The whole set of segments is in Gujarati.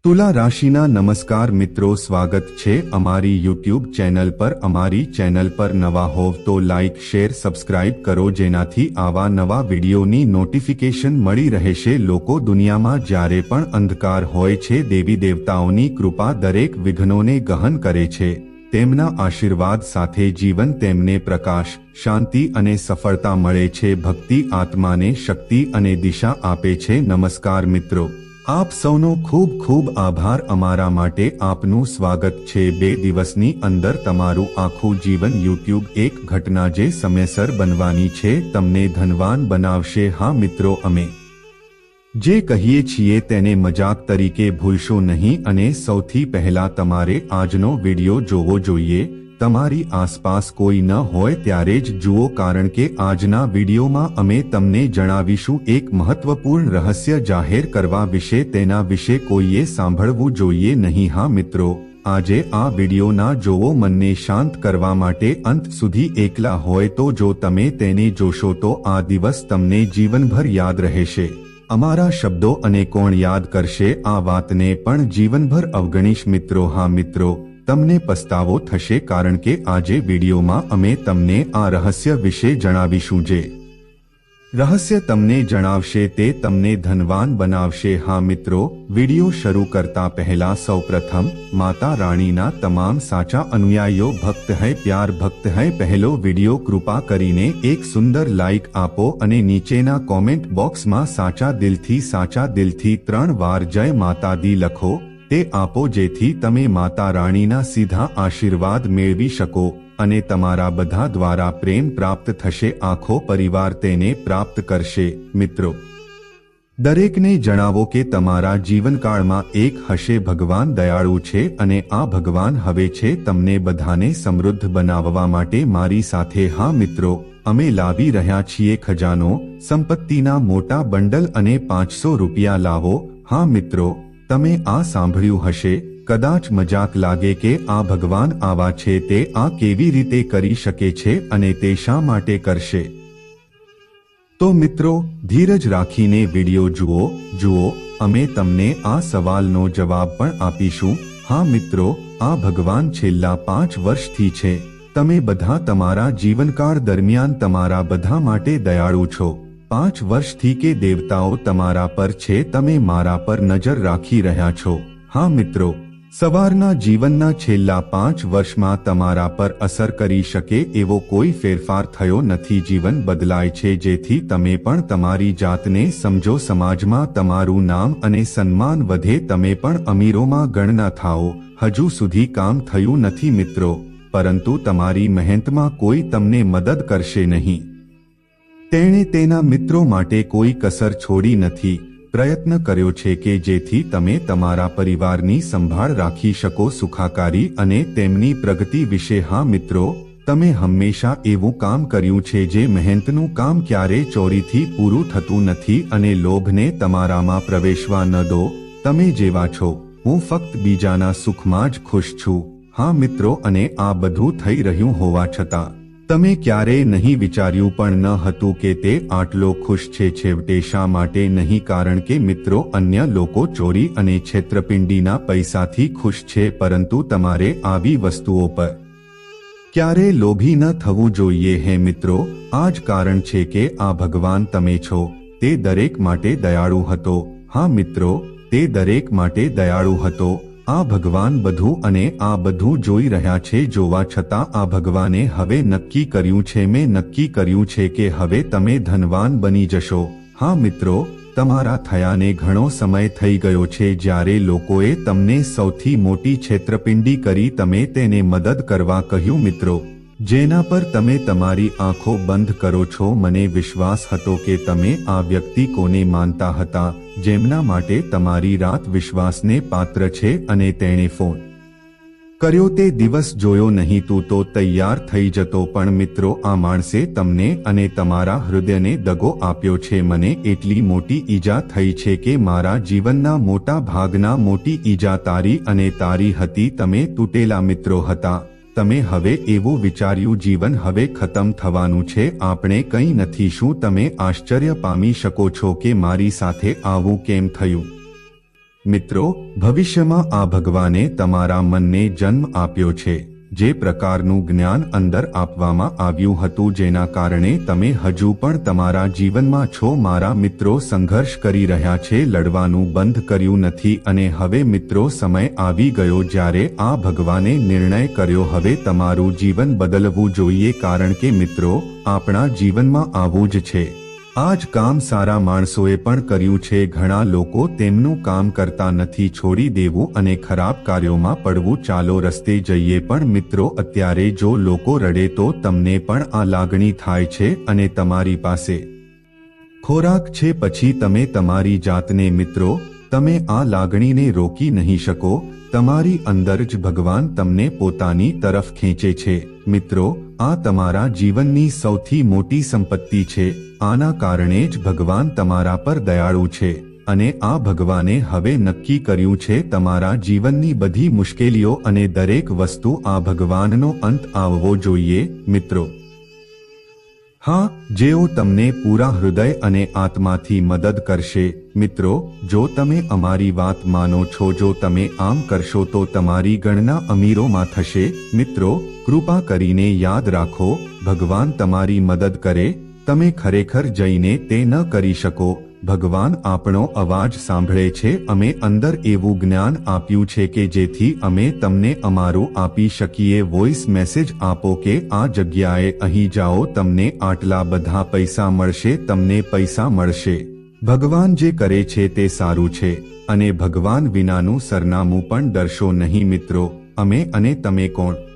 तुला राशिना नमस्कार मित्रों, स्वागत छे अमारी यूट्यूब चैनल पर। अमारी चैनल पर नवा होव तो लाइक शेर सब्सक्राइब करो, जेनाथी आवा नवा विडियोनी नोटिफिकेशन मળી રહેશે। લોકો દુનિયામાં જ્યારે પણ અંધકાર હોય છે, દેવી દેવતાઓની કૃપા દરેક વિઘ્નોને ગહન કરે છે। તેમના આશીર્વાદ સાથે જીવન તેમને પ્રકાશ, શાંતિ અને સફળતા મળે છે। ભક્તિ આત્માને શક્તિ અને દિશા આપે છે। નમસ્કાર મિત્રો, આપ સૌનો ખૂબ ખૂબ આભાર। અમારા માટે આપનું સ્વાગત છે। 2 દિવસની અંદર તમારું આખું જીવન યુટ્યુબ એક ઘટના જે સમયસર બનવાની છે તમને ધનવાન બનાવશે। હા મિત્રો, અમે જે કહીએ છીએ તેને મજાક તરીકે ભૂલશો નહીં અને સૌથી પહેલા તમારે આજનો વિડિયો જોવો જોઈએ। તમારી આસપાસ કોઈ ન હોય ત્યારે જ જુઓ, કારણ કે આજના વિડિયોમાં અમે તમને જણાવીશું એક મહત્વપૂર્ણ રહસ્ય જાહેર કરવા વિશે। તેના વિશે કોઈએ સાંભળવું જોઈએ નહીં। હા મિત્રો, આજે આ વિડિયો ના જોવો, મનને શાંત કરવા માટે અંત સુધી એકલા હોય તો જો તમે તેને જોશો તો આ દિવસ તમને જીવનભર યાદ રહેશે। અમારા શબ્દો અને કોણ યાદ કરશે આ વાતને પણ જીવનભર અવગણીશ મિત્રો। હા મિત્રો, તમને પસ્તાવો થશે, કારણ કે આજે વિડિયોમાં અમે તમને આ રહસ્ય વિશે જણાવીશું। જે રહસ્ય તમને જણાવશે તે તમને ધનવાન બનાવશે। હા મિત્રો, વિડિયો શરૂ કરતા પહેલા સૌપ્રથમ માતા રાણીના તમામ સાચા અનુયાયીઓ, ભક્ત હૈ પ્યાર ભક્ત હૈ, પહેલો વિડિયો કૃપા કરીને એક સુંદર લાઈક આપો અને નીચેના કોમેન્ટ બોક્સમાં સાચા દિલથી 3 વાર જય માતા દી લખો। તે આપો જેથી તમે માતા રાણીના સીધા આશીર્વાદ મેળવી શકો અને તમારા બધા દ્વારા પ્રેમ પ્રાપ્ત થશે। આખો પરિવાર તેને પ્રાપ્ત કરશે। મિત્રો, દરેકને જણાવો કે તમારા જીવનકાળમાં એક હશે ભગવાન દયાળુ છે અને આ ભગવાન હવે છે તમને બધાને સમૃદ્ધ બનાવવા માટે મારી સાથે। હા મિત્રો, અમે લાવી રહ્યા છીએ ખજાનો, સંપત્તિના મોટા બંડલ અને 500 રૂપિયા લાવો। હા મિત્રો, તમે આ સાંભળ્યું હશે। કદાચ મજાક લાગે કે આ ભગવાન આવા છે, તે આ કેવી રીતે કરી શકે છે અને તે શા માટે કરશે? તો મિત્રો, ધીરજ રાખીને વિડિયો જુઓ, અમે તમને આ સવાલનો જવાબ પણ આપીશું। હા મિત્રો, આ ભગવાન છેલ્લા 5 વર્ષથી છે। તમે બધા તમારા જીવનકાળ દરમિયાન તમારા બધા માટે દયાળુ છો। 5 વર્ષથી કે દેવતાઓ તમારા પર છે, તમે મારા પર નજર રાખી રહ્યા છો। હા મિત્રો, સવારના જીવનના છેલ્લા 5 વર્ષમાં તમારા પર અસર કરી શકે એવો કોઈ ફેરફાર થયો નથી। જીવન બદલાય છે જેથી તમે પણ તમારી જાતને સમજો, સમાજમાં તમારું નામ અને સન્માન વધે, તમે પણ અમીરોમાં ગણના થાઓ। હજુ સુધી કામ થયું નથી મિત્રો, પરંતુ તમારી મહેનતમાં કોઈ તમને મદદ કરશે નહીં। તેણે તેના મિત્રો માટે કોઈ કસર છોડી નથી। પ્રયત્ન કર્યો છે કે જેથી તમે તમારા પરિવારની સંભાળ રાખી શકો, સુખાકારી અને તેમની પ્રગતિ વિશે। હા મિત્રો, તમે હંમેશા એવું કામ કર્યું છે જે મહેનતનું કામ ક્યારે ચોરીથી પૂરું થતું નથી અને લોભને તમારામાં પ્રવેશવા ન દો। તમે જેવા છો, હું ફક્ત બીજાના સુખમાં જ ખુશ છું। હા મિત્રો, અને આ બધું થઈ રહ્યું હોવા છતાં તમે ક્યારેય નહીં વિચાર્યું પણ ન હતું કે તે આટલો ખુશ છે। છેવટે શા માટે નહીં? કારણ કે મિત્રો, અન્ય લોકો ચોરી અને છેતરપિંડીના પૈસાથી ખુશ છે, પરંતુ તમારે આવી વસ્તુઓ પર ક્યારેય લોભી ન થવું જોઈએ। હે મિત્રો, આ જ કારણ છે કે આ ભગવાન તમે છો તે દરેક માટે દયાળુ હતો। હા મિત્રો, તે દરેક માટે દયાળુ હતો। આ ભગવાન બધું અને આ બધું જોઈ રહ્યા છે, જોવા છતાં આ ભગવાને હવે નક્કી કર્યું છે, મેં નક્કી કર્યું છે કે હવે તમે ધનવાન બની જશો। હા મિત્રો, તમારા થયાને ઘણો સમય થઈ ગયો છે જ્યારે લોકોએ તમને સૌથી મોટી છેતરપિંડી કરી, તમે તેને મદદ કરવા કહ્યું। મિત્રો, જેના પર તમે તમારી આંખો બંધ કરો છો, મને વિશ્વાસ હતો કે તમે આ વ્યક્તિ કોને માનતા હતા, જેમના માટે તમારી રાત વિશ્વાસને પાત્ર છે અને તેણે ફોન કર્યો તે દિવસ જોયો નહીં તું તો તૈયાર થઈ જતો। પણ મિત્રો, આ માણસે તમને અને તમારા હૃદયને દગો આપ્યો છે। મને એટલી મોટી ઈજા થઈ છે કે મારા જીવનના મોટા ભાગના મોટી ઈજા તારી અને તારી હતી। તમે તૂટેલા મિત્રો હતા। તમે હવે એવું વિચાર્યું જીવન હવે ખતમ થવાનું છે, આપણે કંઈ નથી। શું તમે આશ્ચર્ય પામી શકો છો કે મારી સાથે આવું કેમ થયું? મિત્રો, ભવિષ્યમાં આ ભગવાને તમારા મનને જન્મ આપ્યો છે. જે પ્રકારનું જ્ઞાન અંદર આપવામાં આવ્યું હતું જેના કારણે તમે હજુ પણ તમારા જીવનમાં છો. મારા મિત્રો, સંઘર્ષ કરી રહ્યા છે, લડવાનું બંધ કર્યું નથી અને હવે મિત્રો સમય આવી ગયો જ્યારે આ ભગવાને નિર્ણય કર્યો હવે તમારું જીવન બદલવું જોઈએ. કારણ કે મિત્રો, આપણા જીવનમાં આવું જ છે. આ જ કામ સારા માણસોએ પણ કર્યું છે. ઘણા લોકો તેમનું કામ કરતા નથી, છોડી દેવું અને ખરાબ કાર્યોમાં પડવું. ચાલો રસ્તે જઈએ. પણ મિત્રો, અત્યારે જો લોકો રડે તો તમને પણ આ લાગણી થાય છે અને તમારી પાસે ખોરાક છે પછી તમે તમારી જાતને મિત્રો, તમે આ લાગણીને રોકી નહીં શકો. તમારી અંદર જ ભગવાન તમને પોતાની તરફ ખેંચે છે. મિત્રો, આ તમારા જીવનની સૌથી મોટી સંપત્તિ છે. આના કારણે જ ભગવાન તમારા પર દયાળુ છે અને આ ભગવાને હવે નક્કી કર્યું છે તમારા જીવનની બધી મુશ્કેલીઓ અને દરેક વસ્તુ આ ભગવાનનો અંત આવવો જોઈએ. મિત્રો, હા, જેઓ તમને પૂરા હૃદય અને આત્માથી મદદ કરશે. મિત્રો, જો તમે અમારી વાત માનો છો, જો તમે આમ કરશો તો તમારી ગણના અમીરોમાં થશે. મિત્રો, કૃપા કરીને યાદ રાખો, ભગવાન તમારી મદદ કરે, તમે ખરેખર જઈને તે ન કરી શકો. ભગવાન આપણો અવાજ સાંભળે છે. અમે અંદર એવું જ્ઞાન આપ્યું છે કે જેથી અમે તમને અમારું આપી શકીએ. વોઇસ મેસેજ આપો કે આ જગ્યાએ અહીં જાઓ, તમને આટલા બધા પૈસા મળશે, તમને પૈસા મળશે. ભગવાન જે કરે છે તે સારું છે અને ભગવાન વિનાનું સરનામું પણ ડરશો નહીં. મિત્રો, અમે અને તમે કોણ?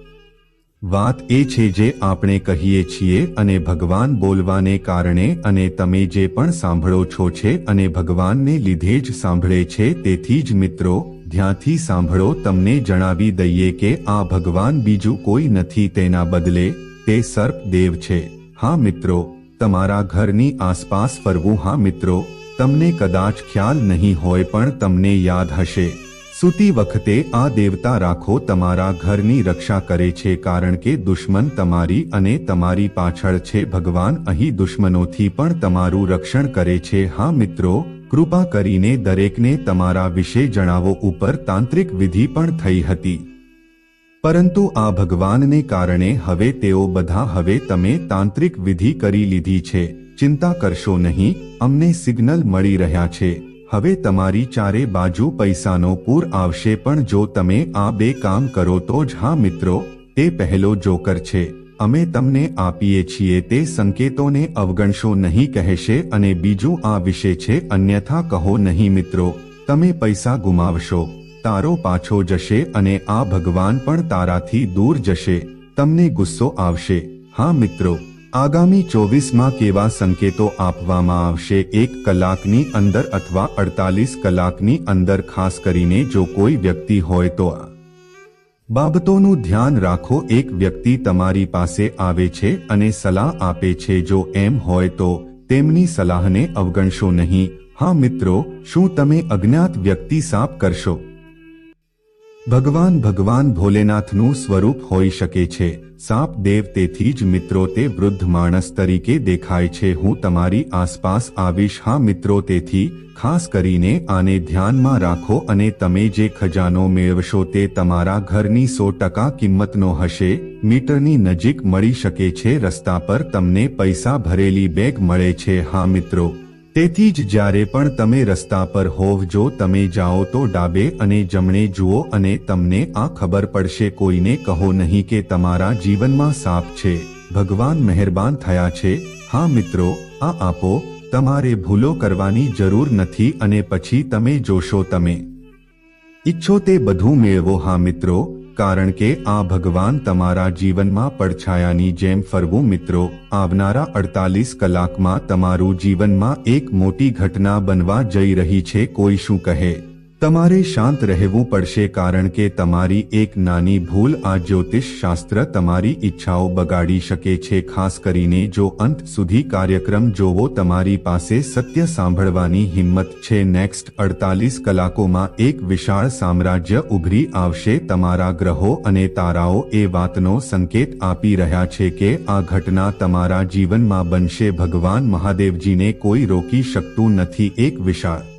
વાત એ છે જે આપણે કહીએ છીએ અને ભગવાન બોલવાને કારણે અને તમે જે પણ સાંભળો છો છે અને ભગવાનને લીધે જ સાંભળે છે. તેથી જ મિત્રો, ધ્યાનથી સાંભળો. તમને જણાવી દઈએ કે આ ભગવાન બીજું કોઈ નથી, તેના બદલે તે સર્પ દેવ છે. હા મિત્રો, તમારા ઘરની આસપાસ ફરવું. હા મિત્રો, તમને કદાચ ખ્યાલ નહીં હોય પણ તમને યાદ હશે. સૂતી વખતે આ દેવતા રાખો, તમારા ઘરની રક્ષા કરે છે. કારણ કે દુશ્મન તમારી અને તમારી પાછળ છે. ભગવાન અહીં દુશ્મનોથી પણ તમારું રક્ષણ કરે છે. હા મિત્રો, કૃપા કરીને દરેકને તમારા વિશે જણાવો. ઉપર તાંત્રિક વિધિ પણ થઈ હતી પરંતુ આ ભગવાનને કારણે હવે તેઓ બધા હવે તમે તાંત્રિક વિધિ કરી લીધી છે. ચિંતા કરશો નહીં, અમને સિગ્નલ મળી રહ્યા છે. હવે તમારી ચારે બાજુ પૈસાનો પૂર આવશે પણ જો તમે આ બે કામ કરો તો જ. હા મિત્રો, તે પહેલો જોકર છે. અમે તમને આપીએ છીએ તે સંકેતોને અવગણશો નહીં કહેશે અને બીજું આ વિશે છે, અન્યથા કહો નહીં. મિત્રો, તમે પૈસા ગુમાવશો, તારો પાછો જશે અને આ ભગવાન પણ તારાથી દૂર જશે. તમને ગુસ્સો આવશે. હા મિત્રો, આગામી 24માં કેવા સંકેતો આપવામાં આવશે? 1 કલાકની અંદર અથવા 48 કલાકની અંદર. ખાસ કરીને જો કોઈ વ્યક્તિ હોય તો આ બાબતોનું ધ્યાન રાખો. એક વ્યક્તિ તમારી પાસે આવે છે અને સલાહ આપે છે. જો એમ હોય તો તેમની સલાહને અવગણશો નહીં. હા મિત્રો, શું તમે અજ્ઞાત વ્યક્તિ સાફ કરશો? ભગવાન ભોલેનાથનું સ્વરૂપ હોઈ શકે છે સાપ દેવ. તેથી જ મિત્રો તે વૃદ્ધ માણસ તરીકે દેખાય છે. હું તમારી આસપાસ આવીશ. હા મિત્રો, તેથી ખાસ કરીને આને ધ્યાનમાં રાખો અને તમે જે ખજાનો મેળવશો તે તમારા ઘરની 100% કિંમતનો હશે. મીટરની નજીક મળી શકે છે. રસ્તા પર તમને પૈસા ભરેલી બેગ મળે છે. હા મિત્રો, તેથી જ જ્યારે પણ તમે રસ્તા પર હોવ, જો તમે જાઓ તો ડાબે અને જમણે જુઓ અને તમને આ ખબર પડશે. કોઈને કહો નહીં કે તમારા જીવનમાં સાપ છે. ભગવાન મહેરબાન થયા છે. હા મિત્રો, આ આપો. તમારે ભૂલો કરવાની જરૂર નથી અને પછી તમે જોશો તમે ઈચ્છો તે બધું મેળવો. હા મિત્રો, કારણ કે આ ભગવાન તમારા જીવનમાં પડછાયાની જેમ ફરવું. મિત્રો, આવનારા 48 કલાકમાં તમારું જીવનમાં એક મોટી ઘટના બનવા જઈ રહી છે. કોઈ શું કહે, તમારે શાંત રહેવું પડશે કારણ કે તમારી એક નાની ભૂલ આ જ્યોતિષ શાસ્ત્ર તમારી ઈચ્છાઓ બગાડી શકે છે. ખાસ કરીને જો અંત સુધી કાર્યક્રમ જોવો. તમારી પાસે સત્ય સાંભળવાની હિંમત છે. નેક્સ્ટ 48 કલાકોમાં એક વિશાળ સામ્રાજ્ય ઉભરી આવશે. તમારા ગ્રહો અને તારાઓ એ વાતનો સંકેત આપી રહ્યા છે કે આ ઘટના તમારા જીવનમાં બનશે. ભગવાન મહાદેવજીને કોઈ રોકી શકતું નથી. એક વિશાળ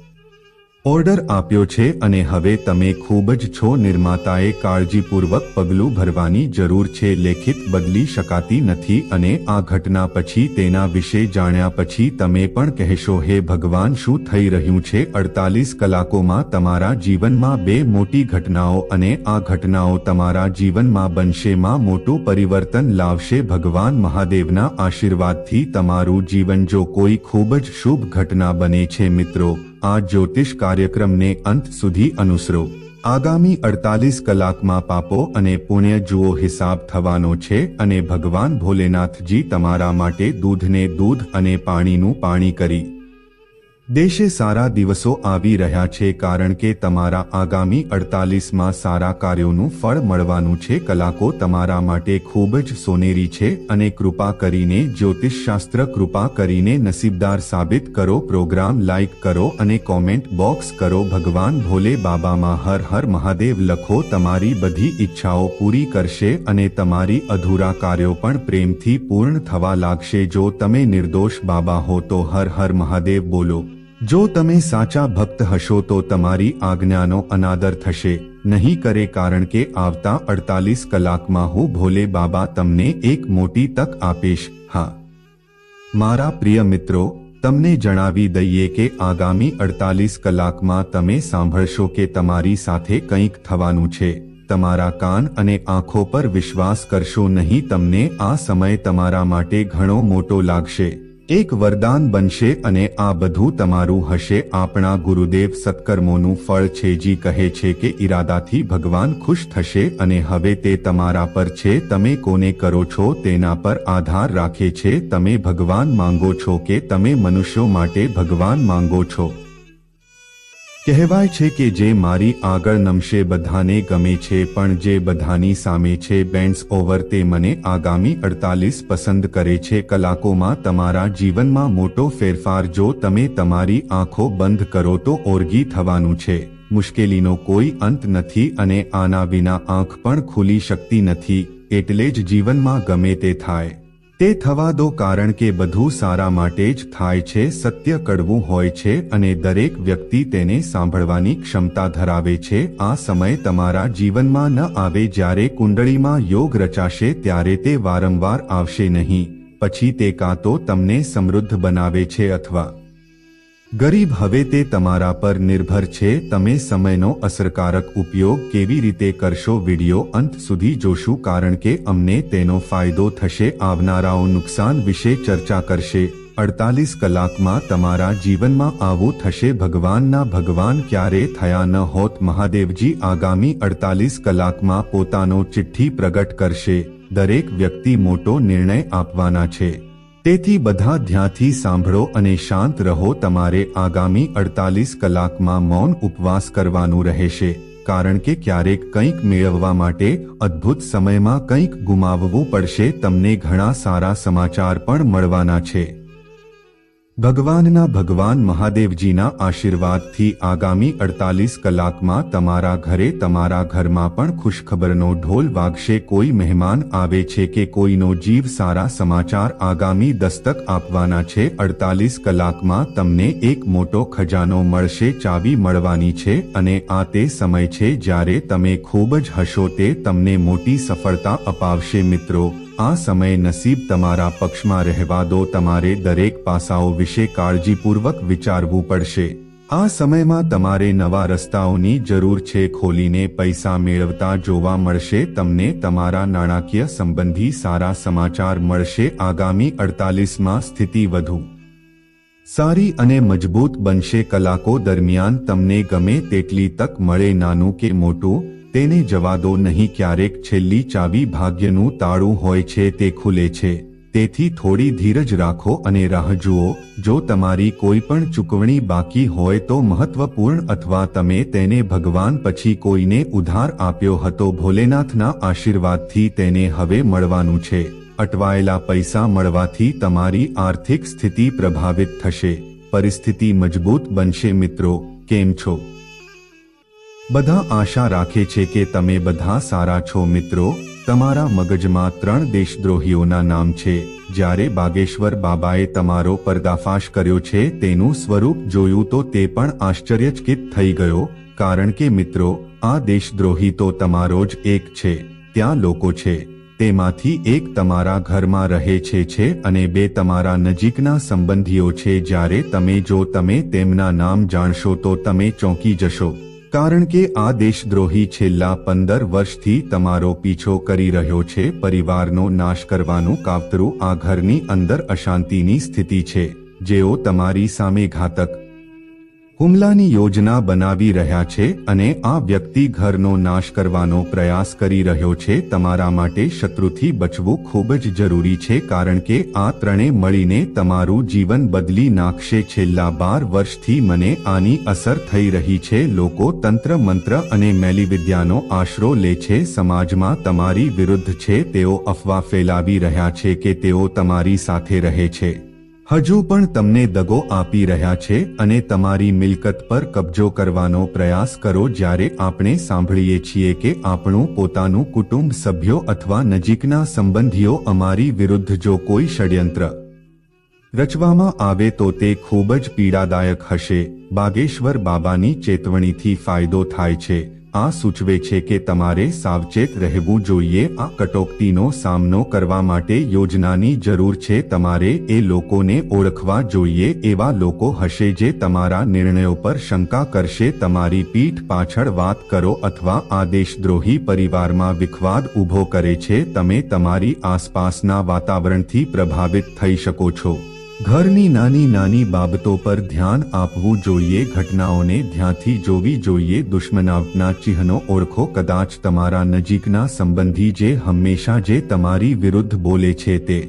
ઓર્ડર આપ્યો છે અને હવે તમે ખૂબ જ છો નિર્માતાએ કાળજીપૂર્વક પગલું ભરવાની જરૂર છે. લેખિત બદલી શકાતી નથી અને આ ઘટના પછી તેના વિશે જાણ્યા પછી તમે પણ કહેશો, હે ભગવાન, શું થઈ રહ્યું છે? 48 કલાકોમાં તમારા જીવનમાં 2 મોટી ઘટનાઓ અને આ ઘટનાઓ તમારા જીવનમાં બનશે માં મોટું પરિવર્તન લાવશે. ભગવાન મહાદેવના આશીર્વાદથી તમારું જીવન જો કોઈ ખૂબ જ શુભ ઘટના બને છે. મિત્રો, આ જ્યોતિષ કાર્યક્રમને અંત સુધી અનુસરો. આગામી 48 કલાકમાં પાપો અને પુણ્ય જુઓ હિસાબ થવાનો છે અને ભગવાન ભોલેનાથજી તમારા માટે દૂધને દૂધ અને પાણીનું પાણી કરી દેશે. સારા દિવસો આવી રહ્યા છે કારણ કે તમારા આગામી 48માં સારા કાર્યોનું ફળ મળવાનું છે. કલાકો તમારા માટે ખૂબ જ સોનેરી છે અને કૃપા કરીને જ્યોતિષશાસ્ત્ર કૃપા કરીને નસીબદાર સાબિત કરો. પ્રોગ્રામ લાઈક કરો અને કોમેન્ટ બોક્સ કરો. ભગવાન ભોલે બાબામાં હર હર મહાદેવ લખો. તમારી બધી ઈચ્છાઓ પૂરી કરશે અને તમારી અધૂરા કાર્યો પણ પ્રેમથી પૂર્ણ થવા લાગશે. જો તમે નિર્દોષ બાબા હો તો હર હર મહાદેવ બોલો. જો તમે સાચા ભક્ત હશો તો તમારી આજ્ઞાનો અનાદર થશે નહીં કરે, કારણ કે આવતા 48 કલાકમાં હું ભોલે બાબા તમને એક મોટી તક આપીશ. હા મારા પ્રિય મિત્રો, તમને જણાવી દઈએ કે આગામી 48 કલાકમાં તમે સાંભળશો કે તમારી સાથે કંઈક થવાનું છે. તમારા કાન અને આંખો પર વિશ્વાસ કરશો નહીં. તમને આ સમય તમારા માટે ઘણો મોટો લાગશે. એક વરદાન બનશે અને આ બધું તમારું હશે. આપણા ગુરુદેવ સત્કર્મોનું ફળ છે. જી કહે છે કે ઈરાદાથી ભગવાન ખુશ થશે અને હવે તે તમારા પર છે. તમે કોને કરો છો તેના પર આધાર રાખે છે. તમે ભગવાન માંગો છો કે તમે મનુષ્યો માટે ભગવાન માંગો છો? કહેવાય છે કે જે મારી આગળ નમશે બધાને ગમે છે, પણ જે બધાની સામે છે બેન્ડ્સ ઓવર તે મને આગામી 48 પસંદ કરે છે. કલાકોમાં તમારા જીવનમાં મોટો ફેરફાર. જો તમે તમારી આંખો બંધ કરો તો ઓરગી થવાનું છે. મુશ્કેલીનો કોઈ અંત નથી અને આના વિના આંખ પણ ખુલી શકતી નથી. એટલે જ જીવનમાં ગમે તે થાય તે થવા દો, કારણ કે બધું સારા માટે જ થાય છે. સત્ય કડવું હોય છે અને દરેક વ્યક્તિ તેને સાંભળવાની ક્ષમતા ધરાવે છે. આ સમય તમારા જીવનમાં ન આવે જ્યારે કુંડળીમાં યોગ રચાશે ત્યારે તે વારંવાર આવશે નહીં. પછી તે કાં તો તમને સમૃદ્ધ બનાવે છે અથવા ગરીબ. હવે તે તમારા પર નિર્ભર છે. તમે સમયનો અસરકારક ઉપયોગ કેવી રીતે કરશો? વિડિયો અંત સુધી જોશું કારણ કે અમને તેનો ફાયદો થશે. આવનારાઓ નુકસાન વિશે ચર્ચા કરશે. 48 કલાકમાં તમારા જીવનમાં આવું થશે. ભગવાનના ભગવાન ક્યારે થયા ન હોત. મહાદેવજી આગામી 48 કલાકમાં પોતાનો ચિઠ્ઠી પ્રગટ કરશે. દરેક વ્યક્તિ મોટો નિર્ણય આપવાના છે. તેથી બધા ધ્યાનથી સાંભળો અને શાંત રહો. તમારે આગામી 48 કલાકમાં મૌન ઉપવાસ કરવાનું રહેશે, કારણ કે ક્યારેક કંઈક મેળવવા માટે અદ્ભુત સમયમાં કંઈક ગુમાવવું પડશે. તમને ઘણા સારા સમાચાર પણ મળવાના છે. ભગવાનના ભગવાન મહાદેવજીના આશીર્વાદથી આગામી 48 કલાકમાં તમારા ઘરે તમારા ઘરમાં પણ ખુશખબરનો ઢોલ વાગશે. કોઈ મહેમાન આવે છે કે કોઈનો જીવ સારા સમાચાર આગામી દસ્તક આપવાના છે. 48 કલાકમાં તમને એક મોટો ખજાનો મળશે. ચાવી મળવાની છે અને આ તે સમય છે જ્યારે તમે ખૂબ જ હશો. તે તમને મોટી સફળતા અપાવશે. મિત્રો, આ સમય નસીબ તમારા પક્ષમાં રહેવા દો. તમારે દરેક પાસાઓ વિશે કાળજીપૂર્વક વિચારવું પડશે. આ સમયમાં તમારે નવા રસ્તાઓની જરૂર છે. ખોલીને પૈસા મેળવતા જોવા મળશે. તમને તમારા નાણાકીય સંબંધી સારા સમાચાર મળશે. આગામી 48માં સ્થિતિ વધુ સારી અને મજબૂત બનશે. કલાકો દરમિયાન તમને ગમે તેટલી તક મળે, નાનું કે મોટું, તેને જવા દો નહીં. ક્યારેક છેલ્લી ચાવી ભાગ્યનું તાળું હોય છે, તે ખુલે છે. તેથી થોડી ધીરજ રાખો અને રાહ જુઓ. જો તમારી કોઈ પણ ચૂકવણી બાકી હોય તો મહત્વપૂર્ણ અથવા તમે તેને ભગવાન પછી કોઈને ઉધાર આપ્યો હતો, ભોલેનાથના આશીર્વાદથી તેને હવે મળવાનું છે. અટવાયેલા પૈસા મળવાથી તમારી આર્થિક સ્થિતિ પ્રભાવિત થશે. પરિસ્થિતિ મજબૂત બનશે. મિત્રો, કેમ છો? બધા આશા રાખે છે કે તમે બધા સારા છો. મિત્રો, તમારા મગજમાં 3 દેશદ્રોહીઓના નામ છે. જ્યારે બાગેશ્વર બાબાએ તમારો પર્દાફાશ કર્યો છે, તેનું સ્વરૂપ જોયું તો તે પણ આશ્ચર્યચકિત થઈ ગયો, કારણ કે મિત્રો, આ દેશદ્રોહી તો તમારો જ એક છે. ત્યાં લોકો છે, તેમાંથી એક તમારા ઘરમાં રહે છે અને 2 તમારા નજીકના સંબંધીઓ છે. જ્યારે જો તમે તેમના નામ જાણશો તો તમે ચોંકી જશો, કારણ કે આ દેશદ્રોહી છેલ્લા 15 વર્ષથી તમારો પીછો કરી રહ્યો છે. પરિવારનો નાશ કરવાનું કાવતરું આ ઘરની અંદર અશાંતિની સ્થિતિ છે. જેઓ તમારી સામે ઘાતક હુમલાની યોજના બનાવી રહ્યા છે અને આ વ્યક્તિ ઘરનો નાશ કરવાનો પ્રયાસ કરી રહ્યો છે. તમારા માટે શત્રુથી બચવું ખૂબ જ જરૂરી છે, કારણ કે આ ત્રણે મળીને તમારું જીવન બદલી નાખશે. છેલ્લા 12 વર્ષથી મને આની અસર થઈ રહી છે. લોકો તંત્ર મંત્ર અને મેલીવિદ્યાનો આશરો લે છે. સમાજમાં તમારી વિરુદ્ધ છે. તેઓ અફવા ફેલાવી રહ્યા છે કે તેઓ તમારી સાથે રહે છે, હજુ પણ તમને દગો આપી રહ્યા છે અને તમારી મિલકત પર કબજો કરવાનો પ્રયાસ કરો. જ્યારે આપણે સાંભળીએ છીએ કે આપણું પોતાનું કુટુંબ સભ્યો અથવા નજીકના સંબંધીઓ અમારી વિરુદ્ધ જો કોઈ ષડયંત્ર રચવામાં આવે તો તે ખૂબ જ પીડાદાયક હશે. બાગેશ્વર બાબાની ચેતવણીથી ફાયદો થાય છે. આ સૂચવે છે કે તમારે સાવચેત રહેવું જોઈએ. આ કટોકટીનો સામનો કરવા માટે યોજનાની જરૂર છે. તમારે એ લોકોને ઓળખવા જોઈએ. એવા લોકો હશે જે તમારા નિર્ણયો પર શંકા કરશે, તમારી પીઠ પાછળ વાત કરો અથવા આ દેશદ્રોહી પરિવારમાં વિખવાદ ઊભો કરે છે. તમે તમારી આસપાસના વાતાવરણથી પ્રભાવિત થઈ શકો છો. ઘરની નાની નાની બાબતો પર ધ્યાન આપવું જોઈએ. ઘટનાઓને ધ્યાનથી જોવી જોઈએ. દુશ્મનાવટના ચિહ્નો ઓળખો. કદાચ તમારા નજીકના સંબંધી જે હંમેશા જે તમારી વિરુદ્ધ બોલે છે તે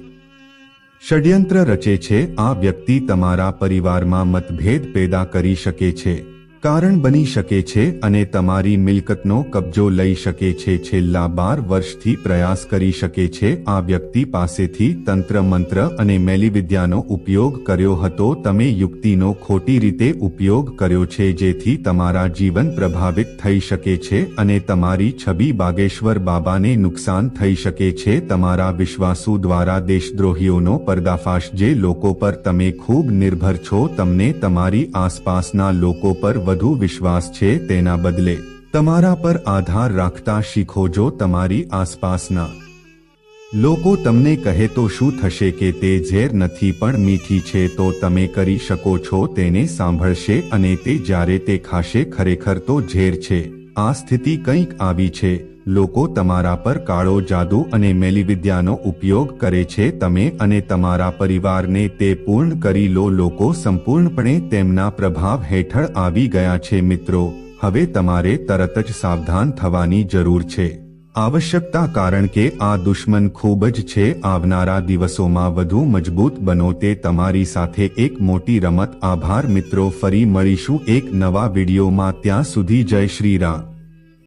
ષડયંત્ર રચે છે. આ વ્યક્તિ તમારા પરિવારમાં મતભેદ પેદા કરી શકે છે, કારણ બની શકે છે અને તમારી મિલકતનો કબજો લઈ શકે છે. છેલ્લા 12 વર્ષથી પ્રયાસ કરી શકે છે. આ વ્યક્તિ પાસેથી તંત્ર મંત્ર અને મેલીવિદ્યાનો ઉપયોગ કર્યો હતો. તમે યુક્તિનો ખોટી રીતે ઉપયોગ કર્યો છે, જેથી તમારા જીવન પ્રભાવિત થઈ શકે છે અને તમારી છબી બાગેશ્વર બાબાને નુકસાન થઈ શકે છે. તમારા વિશ્વાસુ દ્વારા દેશદ્રોહીઓનો પર્દાફાશ. જે લોકો પર તમે ખૂબ નિર્ભર છો, તમને તમારી આસપાસના લોકો પર વધુ વિશ્વાસ છે, તેના બદલે તમારા પર આધાર રાખતા શીખો. જો તમારી આસપાસના લોકો તમને કહે તો શું થશે કે તે ઝેર નથી પણ મીઠી છે, તો તમે કરી શકો છો તેને સાંભળશે અને તે જ્યારે તે ખાશે ખરેખર તો ઝેર છે. આ સ્થિતિ કંઈક આવી છે. લોકો તમારા પર કાળો જાદુ અને મેલીવિદ્યાનો ઉપયોગ કરે છે. તમે અને તમારા પરિવારને તે પૂર્ણ કરી લો. લોકો સંપૂર્ણપણે તેમના પ્રભાવ હેઠળ આવી ગયા છે. મિત્રો, હવે તમારે તરત જ સાવધાન થવાની જરૂર છે. આવશ્યકતા, કારણ કે આ દુશ્મન ખૂબ જ છે. આવનારા દિવસોમાં વધુ મજબૂત બનો. તે તમારી સાથે એક મોટી રમત. આભાર મિત્રો, ફરી મળીશું એક નવા વિડીયોમાં. ત્યાં સુધી જય શ્રી રામ.